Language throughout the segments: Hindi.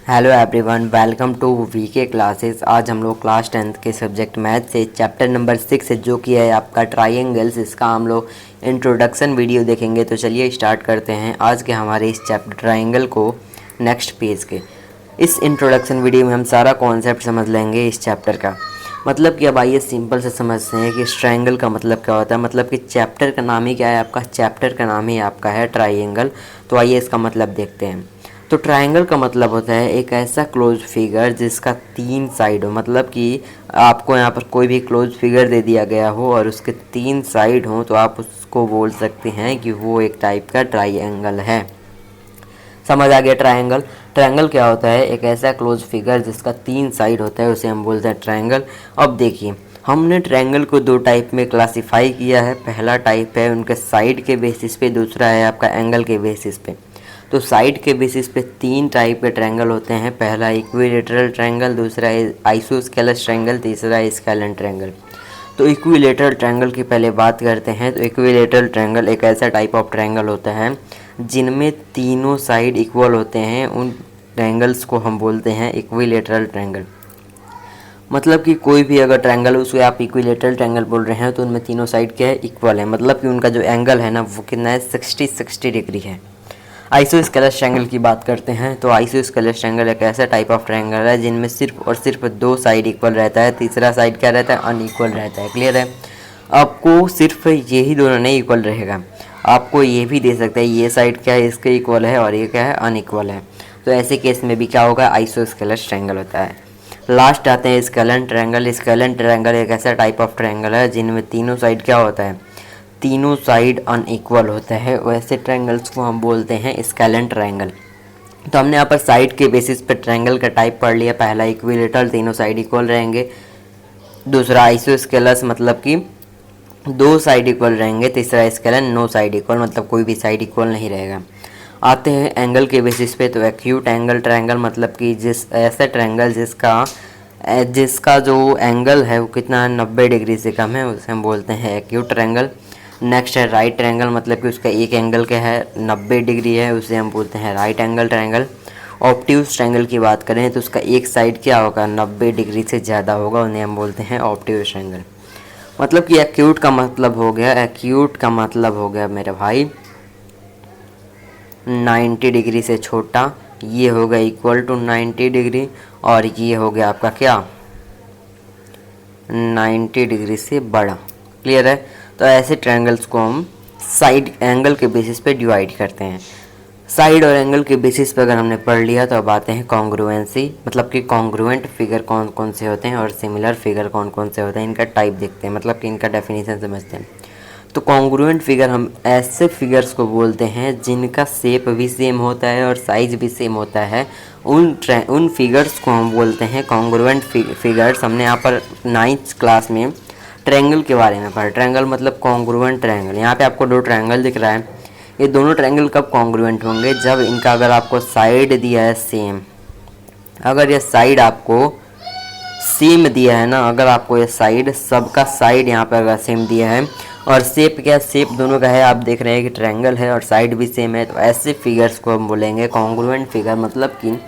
Hello everyone, welcome to VK classes. आज हम लोग क्लास 10th के सब्जेक्ट मैथ से चैप्टर नंबर 6 जो कि है आपका ट्रायंगल्स, इसका हम लोग इंट्रोडक्शन वीडियो देखेंगे। तो चलिए स्टार्ट करते हैं आज के हमारे इस चैप्टर ट्रायंगल को नेक्स्ट पेज के। इस इंट्रोडक्शन वीडियो में हम सारा कॉन्सेप्ट समझ लेंगे इस चैप्टर का। मतलब कि अब आइए सिंपल से समझते हैं कि इस ट्रायंगल का मतलब क्या होता है। मतलब कि चैप्टर का नाम ही क्या है आपका, चैप्टर का नाम ही आपका है ट्रायंगल। तो आइए इसका मतलब देखते हैं। तो ट्रायंगल का मतलब होता है एक ऐसा क्लोज फिगर जिसका तीन साइड हो। मतलब कि आपको यहाँ पर कोई भी क्लोज फिगर दे दिया गया हो और उसके तीन साइड हो तो आप उसको बोल सकते हैं कि वो एक टाइप का ट्रायंगल है। समझ आ गया ट्रायंगल। ट्रायंगल क्या होता है, एक ऐसा क्लोज फिगर जिसका तीन साइड होता है, उसे हम बोलते हैं ट्रायंगल। अब देखिए, हमने ट्रायंगल को दो टाइप में क्लासिफाई किया है। पहला टाइप है उनके साइड के बेसिस पे, दूसरा है आपका एंगल के बेसिस पे। तो साइड के बेसिस पे तीन टाइप के ट्रायंगल होते हैं। पहला इक्विलेटरल ट्रायंगल, दूसरा है आइसोस्केलस ट्रायंगल, तीसरा है स्केलेन ट्रायंगल। तो इक्विलेटरल ट्रायंगल की पहले बात करते हैं। तो इक्विलेटरल ट्रायंगल एक ऐसा टाइप ऑफ ट्रायंगल होता है जिनमें तीनों साइड इक्वल होते हैं। उन ट्रायंगल्स को हम बोलते हैं इक्विलेटरल ट्रायंगल। मतलब कि कोई भी अगर ट्रायंगल उसको आप इक्विलेटरल ट्रायंगल बोल रहे हैं तो उनमें तीनों साइड क्या है, इक्वल है। मतलब कि उनका जो एंगल है ना वो कितना है, 60 डिग्री है। आइसोस्केलस ट्रायंगल की बात करते हैं। तो आइसोस्केलस ट्रायंगल एक ऐसा टाइप ऑफ ट्रायंगल है जिनमें सिर्फ और सिर्फ दो साइड इक्वल रहता है, तीसरा साइड क्या रहता है, अनइक्वल रहता है। क्लियर है। आपको सिर्फ यही दोनों नहीं इक्वल रहेगा, आपको ये भी दे सकता है ये साइड क्या है, इसके इक्वल है और ये क्या है, अनइक्वल है। तो ऐसे केस में भी क्या होगा, आइसोस्केलस ट्रायंगल होता है। लास्ट आते हैं स्केलेन ट्रायंगल। स्केलेन ट्रायंगल एक ऐसा टाइप ऑफ ट्रायंगल है जिनमें तीनों साइड क्या होता है, तीनों साइड अनइक्वल होता है। वैसे ट्रायंगल्स को हम बोलते हैं स्केलेन ट्रायंगल। तो हमने यहाँ पर साइड के बेसिस पे ट्रायंगल का टाइप पढ़ लिया। पहला इक्विलेटरल, तीनों साइड इक्वल रहेंगे। दूसरा आइसोस्केलस, मतलब कि दो साइड इक्वल रहेंगे। तीसरा स्केलेन, नो साइड इक्वल, मतलब कोई भी साइड इक्वल नहीं रहेगा। आते हैं एंगल के बेसिस पे। तो एक्यूट एंगल ट्रायंगल, मतलब कि जिस ऐसा ट्रायंगल जिसका जो एंगल है वो कितना है, 90 डिग्री से कम है, उसे हम बोलते हैं एक्यूट ट्रायंगल। नेक्स्ट है राइट ट्रायंगल, मतलब कि उसका एक एंगल क्या है, 90 डिग्री है, उसे हम बोलते हैं right angle triangle. Obtuse triangle की बात करें तो उसका एक साइड क्या होगा, 90 डिग्री से ज़्यादा होगा, उन्हें हम बोलते हैं ऑब्ट्यूज ट्रायंगल। मतलब कि एक्यूट का मतलब हो गया, एक्यूट का मतलब हो गया मेरे भाई 90 डिग्री से छोटा, ये हो गया इक्वल टू 90 डिग्री, और ये हो गया आपका क्या, 90 डिग्री से बड़ा। क्लियर है। तो ऐसे ट्रायंगल्स को हम साइड एंगल के बेसिस पे डिवाइड करते हैं। साइड और एंगल के बेसिस पे अगर हमने पढ़ लिया तो अब आते हैं कॉन्ग्रुएंसी, मतलब कि कॉन्ग्रुएंट फिगर कौन कौन से होते हैं और सिमिलर फिगर कौन कौन से होते हैं, इनका टाइप देखते हैं, मतलब कि इनका डेफिनेशन समझते हैं। तो कॉन्ग्रुएंट फिगर हम ऐसे फिगर्स को बोलते हैं जिनका शेप भी सेम होता है और साइज भी सेम होता है। उन फिगर्स को हम बोलते हैं कॉन्ग्रुएंट फिगर्स। हमने यहाँ पर 9th क्लास में ट्रायंगल के बारे में पढ़ा। ट्रायंगल मतलब कॉन्ग्रुएंट ट्रायंगल। यहाँ पे आपको दो ट्रायंगल दिख रहा है, ये दोनों ट्रायंगल कब कॉन्ग्रुएंट होंगे, जब इनका अगर आपको साइड दिया है सेम। अगर ये साइड आपको सेम दिया है ना, अगर आपको ये साइड, सबका साइड यहाँ पर अगर सेम दिया है और शेप क्या, शेप दोनों का है, आप देख रहे हैं कि ट्रायंगल है और साइड भी सेम है, तो ऐसे फिगर्स को हम बोलेंगे कॉन्ग्रुएंट फिगर। मतलब कि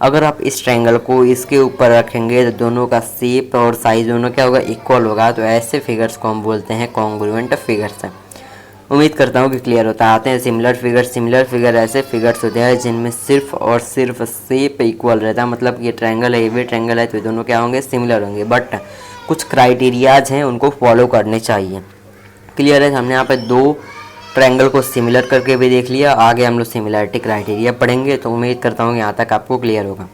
अगर आप इस ट्रायंगल को इसके ऊपर रखेंगे तो दोनों का शेप और साइज दोनों क्या होगा, इक्वल होगा। तो ऐसे फिगर्स को हम बोलते हैं कॉन्ग्रुएंट फिगर्स हैं। उम्मीद करता हूँ कि क्लियर होता है। आते हैं सिमिलर फिगर। सिमिलर फिगर ऐसे फिगर्स होते हैं जिनमें सिर्फ और सिर्फ शेप इक्वल रहता है। मतलब ये ट्रायंगल है, ये भी ट्रायंगल है, तो ये दोनों क्या होंगे, सिमिलर होंगे, बट कुछ क्राइटेरियाज हैं उनको फॉलो करने चाहिए। क्लियर है। हमने यहाँ पे दो ट्रायंगल को सिमिलर करके भी देख लिया, आगे हम लोग सिमिलरिटी क्राइटेरिया पढ़ेंगे। तो उम्मीद करता हूँ यहाँ तक आपको क्लियर होगा।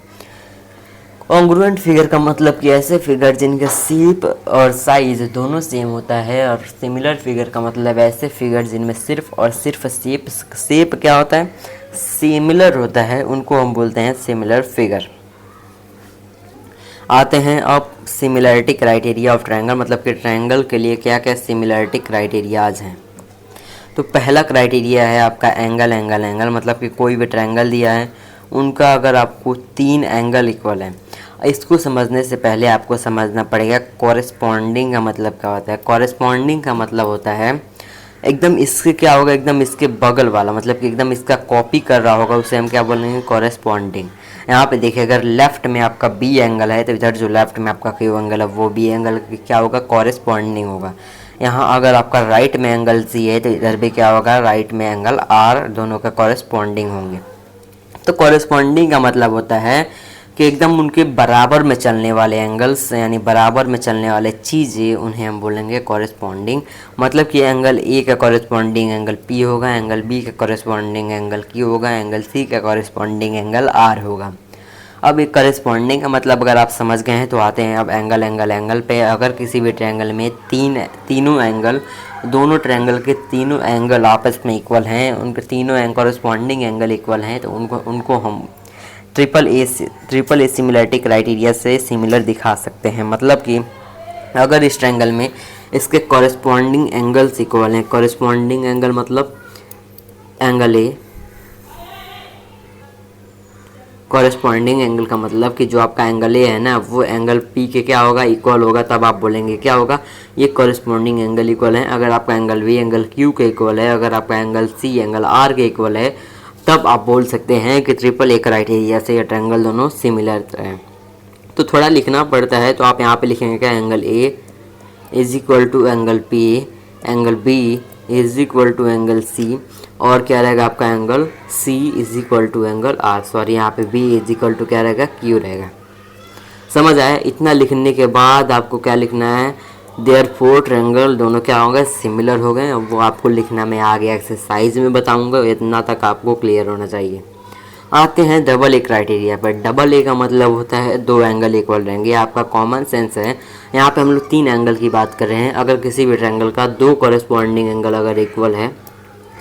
कॉन्ग्रुएंट फिगर का मतलब कि ऐसे फिगर जिनका शेप और साइज दोनों सेम होता है, और सिमिलर फिगर का मतलब ऐसे फिगर जिनमें सिर्फ और सिर्फ शेप क्या होता है, सिमिलर होता है, उनको हम बोलते हैं सिमिलर फिगर। आते हैं अब सिमिलरिटी क्राइटेरिया ऑफ ट्रायंगल, मतलब कि ट्रायंगल के लिए क्या क्या सिमिलरिटी क्राइटेरियाज हैं। तो पहला क्राइटेरिया है आपका एंगल। एंगल एंगल मतलब कि कोई भी ट्रायंगल दिया है, उनका अगर आपको तीन एंगल इक्वल है। इसको समझने से पहले आपको समझना पड़ेगा कॉरेस्पॉन्डिंग का मतलब क्या होता है। कॉरेस्पॉन्डिंग का मतलब होता है एकदम इसके क्या होगा, एकदम इसके बगल वाला, मतलब कि एकदम इसका कॉपी कर रहा होगा, उसे हम क्या बोलेंगे, कॉरेस्पॉन्डिंग। यहाँ पे देखिए अगर लेफ्ट में आपका बी एंगल है तो इधर जो लेफ्ट में आपका क्यू एंगल है वो बी एंगल क्या होगा, कॉरेस्पॉन्डिंग होगा। यहाँ अगर आपका राइट में एंगल सी है तो इधर भी क्या होगा, राइट में एंगल आर, दोनों का कॉरेस्पॉन्डिंग होंगे। तो कॉरेस्पॉन्डिंग का मतलब होता है कि एकदम उनके बराबर में चलने वाले एंगल्स, यानी बराबर में चलने वाले चीज़ें, उन्हें हम बोलेंगे कॉरेस्पॉन्डिंग। मतलब कि एंगल ए का कॉरेस्पॉन्डिंग एंगल पी होगा, एंगल बी का कॉरेस्पॉन्डिंग एंगल क्यू होगा, एंगल सी का कॉरेस्पॉन्डिंग एंगल आर होगा। अब एक कॉरेस्पॉन्डिंग का मतलब अगर आप समझ गए हैं तो आते हैं अब एंगल एंगल एंगल पे। अगर किसी भी ट्रायंगल में तीनों एंगल, दोनों ट्रायंगल के तीनों एंगल आपस में इक्वल हैं, उनके तीनों कॉरेस्पॉन्डिंग एंगल इक्वल हैं, तो उनको हम ट्रिपल ए सिमिलरिटी क्राइटेरिया से सिमिलर दिखा सकते हैं। मतलब कि अगर इस ट्रायंगल में इसके कॉरेस्पॉन्डिंग एंगल्स इक्वल हैं, कॉरेस्पॉन्डिंग एंगल मतलब एंगल ए, कॉरेस्पॉन्डिंग एंगल का मतलब कि जो आपका एंगल ए है ना वो एंगल पी के क्या होगा, इक्वल होगा, तब आप बोलेंगे क्या होगा, ये कॉरेस्पॉन्डिंग एंगल इक्वल है। अगर आपका एंगल बी एंगल क्यू के इक्वल है, अगर आपका एंगल सी एंगल आर के इक्वल है, तब आप बोल सकते हैं कि ट्रिपल ए क्राइटेरिया से ये ट्रायंगल दोनों सिमिलर है। तो थोड़ा लिखना पड़ता है, तो आप यहाँ पे लिखेंगे क्या, angle A is equal to angle P, angle B is equal to angle C, और क्या रहेगा आपका angle C is equal to angle R, sorry यहाँ पे बी इज इक्वल टू क्या रहेगा, क्यू रहेगा। समझ आया? इतना लिखने के बाद आपको क्या लिखना है, देयरफॉर ट्रायंगल दोनों क्या होंगे, सिमिलर हो गए। वो आपको लिखना मैं आगे एक्सरसाइज में बताऊंगा, इतना तक आपको क्लियर होना चाहिए। आते हैं डबल ए क्राइटेरिया पर। डबल ए का मतलब होता है दो एंगल इक्वल रहेंगे। आपका कॉमन सेंस है, यहाँ पे हम लोग तीन एंगल की बात कर रहे हैं। अगर किसी भी ट्रायंगल का दो कॉरेस्पॉन्डिंग एंगल अगर इक्वल है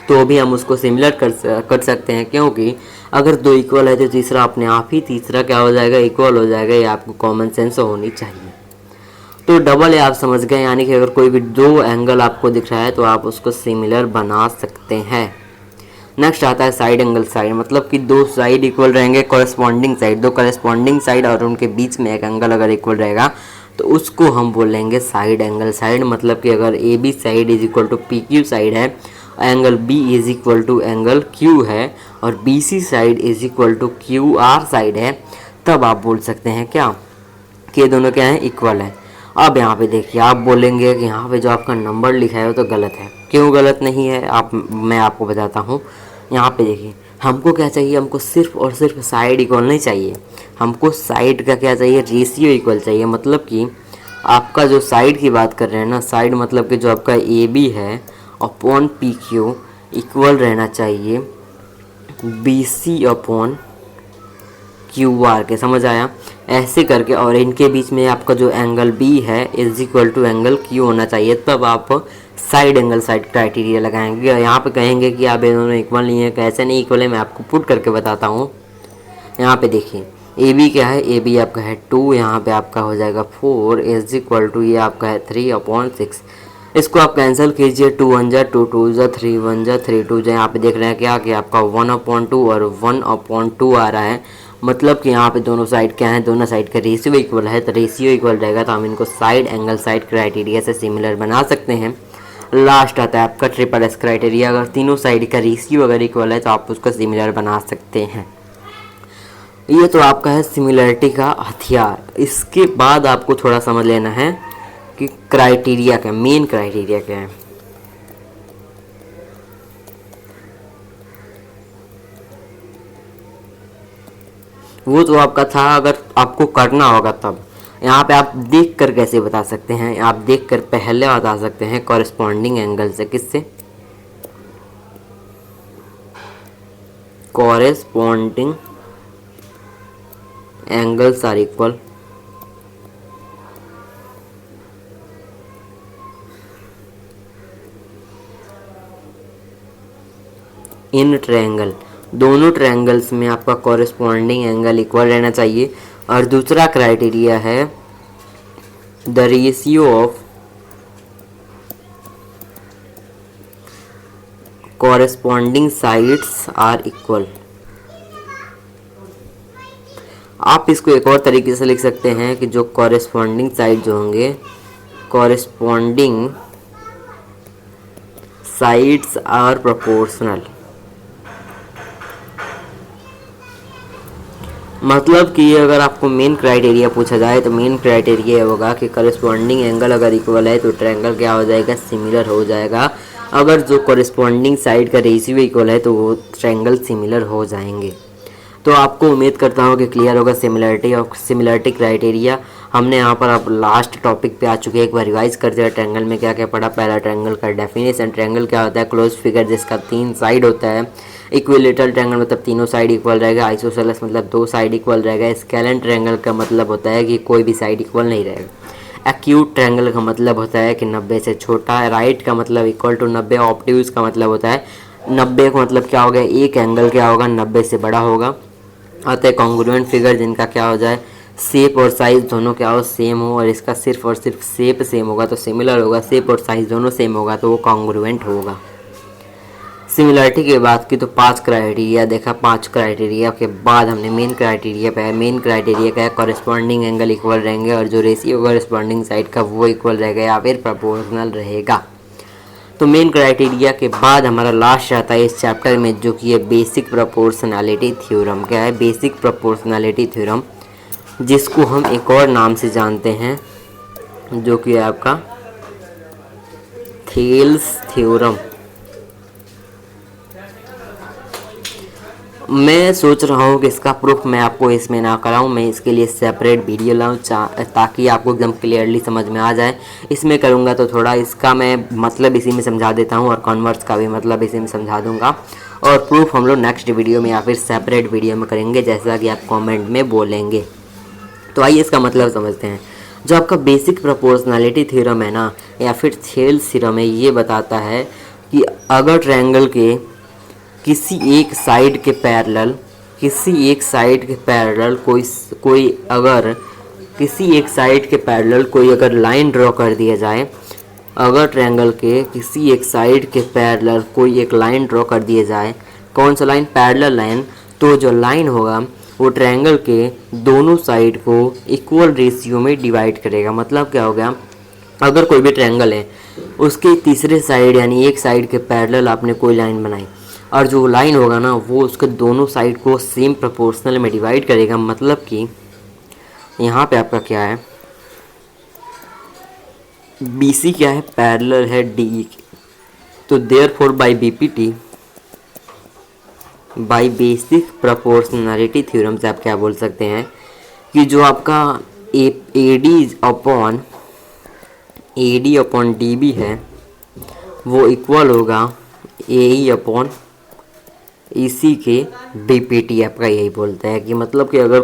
तो भी हम उसको सिमिलर कर सकते हैं, क्योंकि अगर दो इक्वल है तो तीसरा अपने आप ही तीसरा क्या हो जाएगा, इक्वल हो जाएगा। ये आपको कॉमन सेंस होनी चाहिए। तो डबल ए आप समझ गए, यानी कि अगर कोई भी दो एंगल आपको दिख रहा है तो आप उसको सिमिलर बना सकते हैं। नेक्स्ट आता है साइड एंगल साइड, मतलब कि दो साइड इक्वल रहेंगे, कॉरेस्पॉन्डिंग साइड, दो कॉरेस्पॉन्डिंग साइड और उनके बीच में एक एंगल अगर इक्वल रहेगा तो उसको हम बोलेंगे साइड एंगल साइड। मतलब कि अगर A B side is equal to P Q side है, angle B is equal to angle Q है, और B C side is equal to Q R side है, तब आप बोल सकते हैं क्या कि ये दोनों क्या हैं, इक्वल है। अब यहाँ पे देखिए, आप बोलेंगे कि यहाँ पे जो आपका नंबर लिखा है वो तो गलत है। क्यों गलत नहीं है, मैं आपको बताता हूँ। यहाँ पे देखिए, हमको क्या चाहिए, हमको सिर्फ और सिर्फ साइड इक्वल नहीं चाहिए, हमको साइड का क्या चाहिए, रेशियो इक्वल चाहिए। मतलब कि आपका जो साइड की बात कर रहे हैं ना, साइड मतलब कि जो आपका ए बी है अपॉन पी क्यू इक्वल रहना चाहिए B C upon Q R के। समझ आया? ऐसे करके, और इनके बीच में आपका जो एंगल बी है is equal to angle Q होना चाहिए, तब आप साइड एंगल साइड क्राइटेरिया लगाएंगे। यहाँ पे कहेंगे कि आप ये दोनों इक्वल नहीं है, कैसे नहीं इक्वल है, मैं आपको पुट करके बताता हूँ। यहाँ पे देखिए, ए बी क्या है, ए बी आपका है 2, यहाँ पे आपका हो जाएगा 4 इज इक्वल टू ये आपका है 3/6। इसको आप कैंसिल कीजिए, 2 1 जा 2, 2 जा 3, 1 जा 3, 2 जा, यहाँ पे देख रहे हैं क्या कि आपका 1/2 और 1/2 आ रहा है। मतलब कि यहाँ पे दोनों साइड क्या है, दोनों साइड का रेशियो इक्वल है, तो रेशियो इक्वल रहेगा तो हम इनको साइड एंगल साइड क्राइटेरिया से सिमिलर बना सकते हैं। लास्ट आता है आपका ट्रिपल एस क्राइटेरिया। अगर तीनों साइड का रेशियो अगर इक्वल है तो आप उसको सिमिलर बना सकते हैं। ये तो आपका है सिमिलरिटी का हथियार। इसके बाद आपको थोड़ा समझ लेना है कि क्राइटेरिया क्या, मेन क्राइटेरिया क्या है। वो तो आपका था, अगर आपको करना होगा तब। यहाँ पे आप देख कर कैसे बता सकते हैं, आप देख कर पहले बता सकते हैं कॉरेस्पॉन्डिंग एंगल से। किससे? Corresponding angles are equal in triangle. दोनों ट्रायंगल्स में आपका कॉरेस्पॉन्डिंग एंगल इक्वल रहना चाहिए। और दूसरा क्राइटेरिया है the ratio of corresponding sides are equal. आप इसको एक और तरीके से लिख सकते हैं कि जो कॉरेस्पॉन्डिंग साइड जो होंगे, कॉरेस्पॉन्डिंग साइड्स आर प्रोपोर्शनल। मतलब कि अगर आपको मेन क्राइटेरिया पूछा जाए तो मेन क्राइटेरिया होगा कि करस्पॉन्डिंग एंगल अगर इक्वल है तो ट्रायंगल क्या हो जाएगा, सिमिलर हो जाएगा। अगर जो करस्पॉन्डिंग साइड का रेशियो इक्वल है तो वो ट्रायंगल सिमिलर हो जाएंगे। तो आपको उम्मीद करता हूँ कि क्लियर होगा सिमिलरिटी और सिमिलरिटी क्राइटेरिया। हमने यहाँ पर अब लास्ट टॉपिक पे आ चुके हैं। एक बार रिवाइज करते हैं ट्रायंगल में क्या क्या पढ़ा। पहला ट्रायंगल का डेफिनेशन, ट्रायंगल क्या होता है, क्लोज फिगर जिसका 3 साइड होता है। इक्विलेटरल ट्रायंगल मतलब तीनों साइड इक्वल रहेगा। आइसोसेलेस मतलब 2 साइड इक्वल रहेगा। स्केलेन ट्रायंगल का मतलब होता है कि कोई भी साइड इक्वल नहीं रहेगा। एक्यूट ट्रायंगल का मतलब होता है कि 90 से छोटा है। राइट का मतलब इक्वल टू 90। ऑब्ट्यूज का मतलब होता है 90 का मतलब क्या हो गया, एक एंगल क्या होगा, 90 से बड़ा होगा। आते हैं कॉन्ग्रुएंट फिगर जिनका क्या हो जाए, शेप और साइज दोनों क्या हो, सेम हो। और इसका सिर्फ और सिर्फ शेप सेम होगा तो सिमिलर होगा, शेप और साइज दोनों सेम होगा तो वो कॉन्ग्रुएंट होगा। सिमिलरिटी की बात की तो 5 क्राइटेरिया देखा। 5 क्राइटेरिया के बाद हमने मेन क्राइटेरिया पे है। मेन क्राइटेरिया क्या है, कॉरेस्पॉन्डिंग एंगल इक्वल रहेंगे और जो रेशियो कॉरेस्पॉन्डिंग साइड का वो इक्वल रहेगा या फिर प्रोपोर्शनल रहेगा। तो मेन क्राइटेरिया के बाद हमारा लास्ट आता है इस चैप्टर में जो कि है बेसिक प्रोपोर्शनैलिटी थ्योरम। क्या है, बेसिक प्रोपोर्शनैलिटी थ्योरम, जिसको हम एक और नाम से जानते हैं जो कि है आपका थेल्स थ्योरम। मैं सोच रहा हूँ कि इसका प्रूफ मैं आपको इसमें ना कराऊँ, मैं इसके लिए सेपरेट वीडियो लाऊँ ताकि आपको एकदम क्लियरली समझ में आ जाए। इसमें करूँगा तो थोड़ा इसका मैं मतलब इसी में समझा देता हूँ और कॉन्वर्स का भी मतलब इसी में समझा दूँगा। और प्रूफ हम लोग नेक्स्ट वीडियो में या फिर सेपरेट वीडियो में करेंगे जैसा कि आप कॉमेंट में बोलेंगे। तो आइए इसका मतलब समझते हैं। जो आपका बेसिक प्रोपोर्शनैलिटी थ्योरम है ना या फिर थेल्स थ्योरम है, ये बताता है कि अगर ट्रायंगल के किसी एक साइड के पैरेलल कोई अगर लाइन ड्रॉ कर दिया जाए, अगर ट्रायंगल के किसी एक साइड के पैरेलल कोई एक लाइन ड्रॉ कर दिया जाए, कौन सा लाइन, पैरेलल लाइन, तो जो लाइन होगा वो ट्रायंगल के दोनों साइड को इक्वल रेशियो में डिवाइड करेगा। मतलब क्या हो गया, अगर कोई भी ट्रायंगल है उसके तीसरे साइड यानी एक साइड के पैरेलल आपने कोई लाइन बनाई और जो लाइन होगा ना वो उसके दोनों साइड को सेम प्रोपोर्शनल में डिवाइड करेगा। मतलब कि यहाँ पे आपका क्या है, BC क्या है, पैरेलल है DE के, तो therefore by BPT, by basic proportionality theorem से आप क्या बोल सकते हैं कि जो आपका AD अपॉन DB है वो इक्वल होगा AE अपॉन EC के BPT। आपका यही बोलता है कि मतलब कि अगर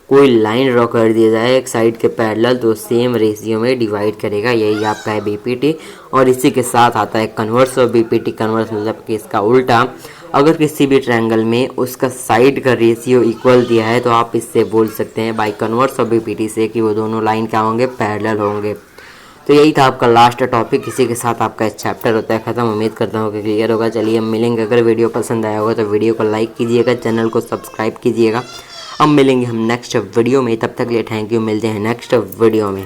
कोई लाइन ड्रॉ कर दिया जाए एक साइड के पैरेलल तो सेम रेशियो में डिवाइड करेगा, यही आपका है BPT। और इसी के साथ आता है कन्वर्स ऑफ BPT। कन्वर्स मतलब कि इसका उल्टा, अगर किसी भी ट्रायंगल में उसका साइड का रेशियो इक्वल दिया है तो आप इससे बोल सकते हैं बाय कन्वर्स ऑफ BPT से कि वो दोनों लाइन क्या होंगे, पैरेलल होंगे। तो यही था आपका लास्ट टॉपिक। इसी के साथ आपका इस चैप्टर होता है ख़त्म। उम्मीद करता हूँ कि क्लियर होगा। चलिए हम मिलेंगे। अगर वीडियो पसंद आया होगा तो वीडियो को लाइक कीजिएगा, चैनल को सब्सक्राइब कीजिएगा। अब मिलेंगे हम नेक्स्ट वीडियो में, तब तक के लिए थैंक यू। मिलते हैं नेक्स्ट वीडियो में।